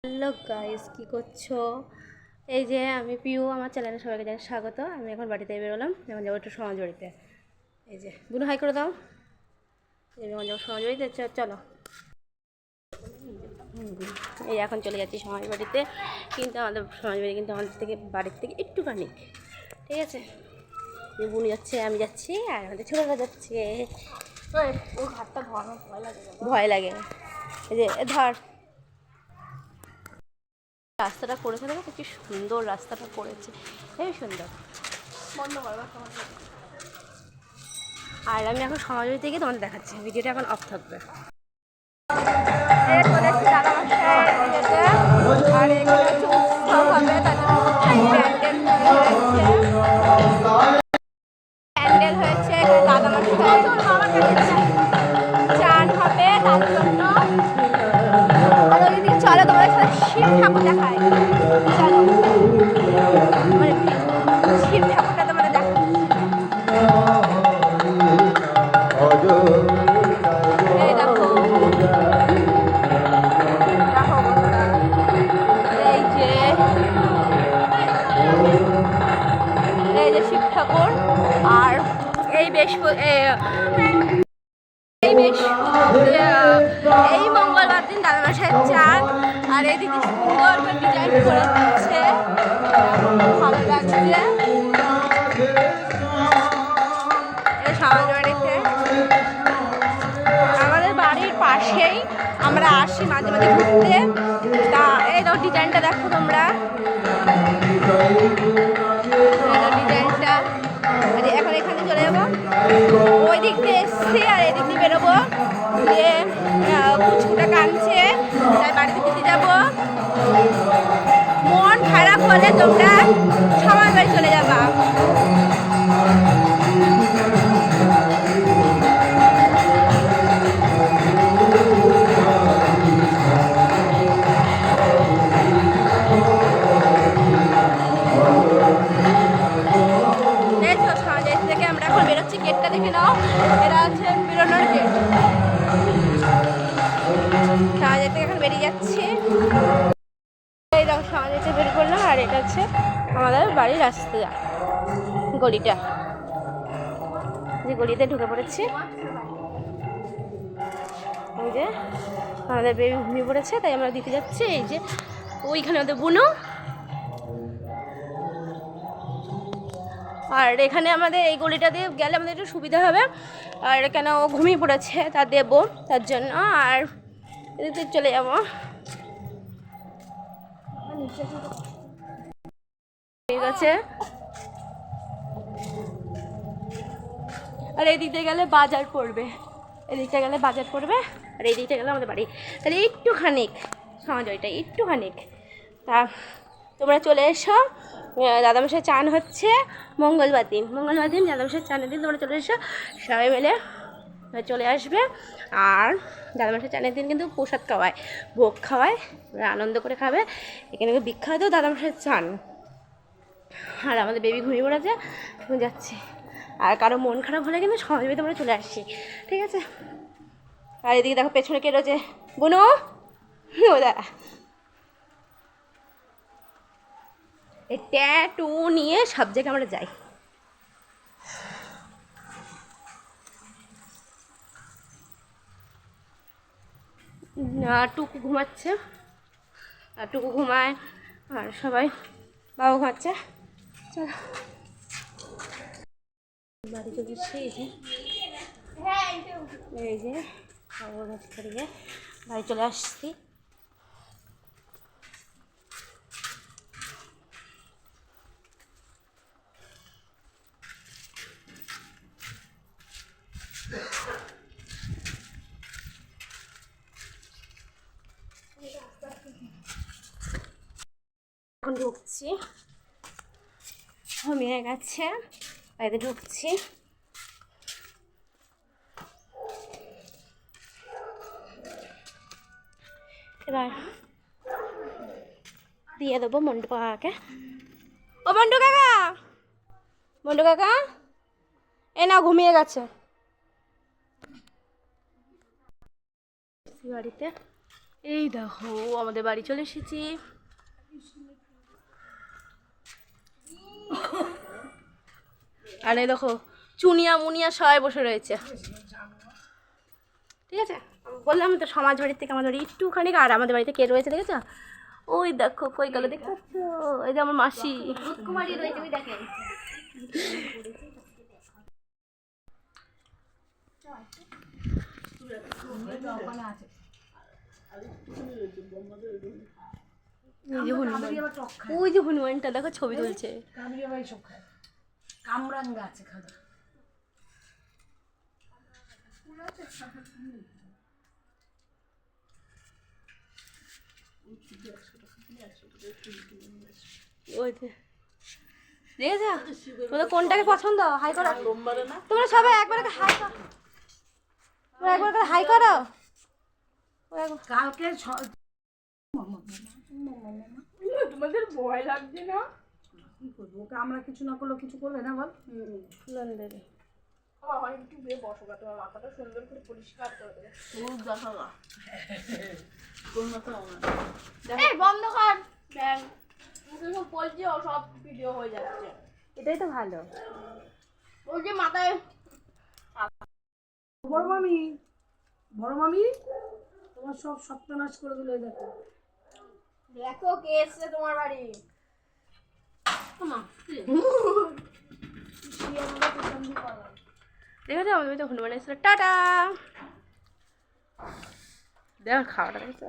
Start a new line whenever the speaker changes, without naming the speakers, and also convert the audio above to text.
Hello guys, কি করছো? এই যে আমি পিউ, আমার চ্যানেলে সবাইকে জানাই স্বাগত। আমি এখন বাড়িতে বেরোলাম, এখন যাবো একটু সমাজ বাড়িতে। এই যে বুনু হাই করে দাও। এখন যাবো সমাজ বাড়িতে, চলো। এই এখন চলে যাচ্ছি সমাজ বাড়িতে, কিন্তু আমাদের সমাজ বাড়ি কিন্তু আমাদের থেকে বাড়ির থেকে একটুখানি, ঠিক আছে? বুনু যাচ্ছে, আমি যাচ্ছি, আর আমাদের ছোটরা যাচ্ছে। ও ঘাটটা ধরানো ভয় লাগে। এই যে ধর, রাস্তাটা করেছে, দেখো কি সুন্দর রাস্তাটা করেছে, হেবি সুন্দর। আর আমি এখন সমাজবাড়ি থেকে তোমাদের দেখাচ্ছি, ভিডিওটা এখন অফ থাকবে। প্যান্ডেল হয়েছে, চান হবে তার জন্য। আর ওইদিকে চলো তোমাদের সাথে শিব ঠাকুর দেখায়, চলো। মানে শিব ঠাকুরটা তোমাদের দেখাচ্ছি। এই দেখো, এই যে শিব ঠাকুর। আর এই এই মঙ্গলবার দিন দাদামশাইয়ের চাঁদ। আর এদিকে সুন্দর করে ডিজাইন করে দিচ্ছে, ভালো লাগছে। সমাজবাড়িতে আমাদের বাড়ির পাশেই আমরা আসি মাঝে মাঝে ঘুরতে। তা এই তো ডিজাইনটা দেখো তোমরা, ডিজাইনটা। এখন এখানে চলে যাবো, ওই দিক দিয়ে এসছি আর এদিক দিয়ে বেরোবো। দিয়ে কুচকুটা কাঁদছে, তাই বাড়িতে দিতে যাবো। মন খারাপ হলে তোমরা সমাজ বাড়ি চলে যাবা। থেকে আমরা এখন বেরোচ্ছি, গেটটা দেখে নাও, এটা হচ্ছে বেরোনোর গেট। সমাজের থেকে এখন বেরিয়ে যাচ্ছি, এই দেখো সমাজের থেকে বেরিয়ে পড়লাম। আর এটা হচ্ছে আমাদের বাড়ির রাস্তা, গলিটা, যে গলিতে ঢুকে পড়েছি। এই যে আমাদের বেবি ঘুমিয়ে পড়েছে, তাই আমরা দিতে যাচ্ছি। এই যে ওইখানে আমাদের বুনু, আর এখানে আমাদের এই গলিটা দিয়ে গেলে আমাদের একটু সুবিধা হবে। আর কেন ও ঘুমিয়ে পড়েছে, তা দেবো তার জন্য। আর এদিকে চলে যাবো, ঠিক আছে। আর এই দিকটা গেলে বাজার পড়বে, এদিকটা গেলে বাজার পড়বে। আর এই দিকটা গেলে আমাদের বাড়ি, তাহলে একটুখানিক সমাজটা, একটুখানিক। তা তোমরা চলে এসো, দাদামশাই চান হচ্ছে মঙ্গলবার দিন দাদামশাই চানের দিন তোমরা চলে এসো, সবাই মিলে চলে আসবে। আর দাদামশাই চানের দিন কিন্তু প্রসাদ খাওয়ায়, ভোগ খাওয়ায়, আনন্দ করে খাবে। এখানে বিখ্যাত দাদামশাই চান। আর আমাদের বেবি ঘুমিয়ে পড়েছে, যাচ্ছি। আর কারো মন খারাপ হলে কিন্তু সমাজ বাড়িতে আমরা চলে আসছি, ঠিক আছে? আর এদিকে দেখো পেছনে কে রয়েছে, বুনু, ও দাদা। এই ট্যাটু নিয়ে সব জায়গায় আমরা যাই। টুকু ঘুমাচ্ছে, আর টুকু ঘুমায়, আর সবাই, বাবা ঘুমাচ্ছে। চলো বাড়ি চলে এসেছি। এই যে বাড়ি চলে আসছি। এখন ঢুকছি, ঘুমিয়ে গেছে, বাড়িতে ঢুকছি। এবার দিয়ে দেবো মন্টু কাকাকে। ও মন্টু কাকা, এ না ঘুমিয়ে গেছে বাড়িতে। এই দেখো আমাদের বাড়ি চলে এসেছি। আর এই দেখো চুনিয়া মুনিয়া সবাই বসে রয়েছে। ঠিক আছে, বললাম তো সমাজ বাড়ির থেকে আমাদের বাড়ি একটুখানি। আর আমাদের বাড়িতে কে রয়েছে দেখেছো? ওই দেখো কই গেল দেখতে পাচ্ছ? এই যে আমার মাসি কুমারী রয়েছে, ওই দেখেন। ওই যে হনুমানটা দেখো ছবি তুলছে।
কামরাঙ্গা আছে খাদা।
ওই যে দেখেছো? তোদের কোনটাকে পছন্দ? হাই করো তোমরা সবাই একবার হাই করো, তোমরা একবার হাই করো।
কালকে
তোমাদের ভয় লাগছে না?
কি করবো, ওকে আমরা কিছু না করলেও কিছু করবে না বল।
দেবে একটু বসো, তোমার মাথাটা সুন্দর করে পরিষ্কার করে দেবে। বন্ধ কর ব্যাং, বলছি সব ভিডিও হয়ে যাচ্ছে। এটাই তো ভালো। ওই যে মাথায়
বড় মামি, বড় মামি তোমার সব সপ্তনাশ করে দিল। দেখো
দেখো কে এসছে তোমার বাড়ি। দেখেছো আমাদের বাড়িতে হনুমান এসেছিল। টাটা। দেখো খাওয়াটা দেখেছো?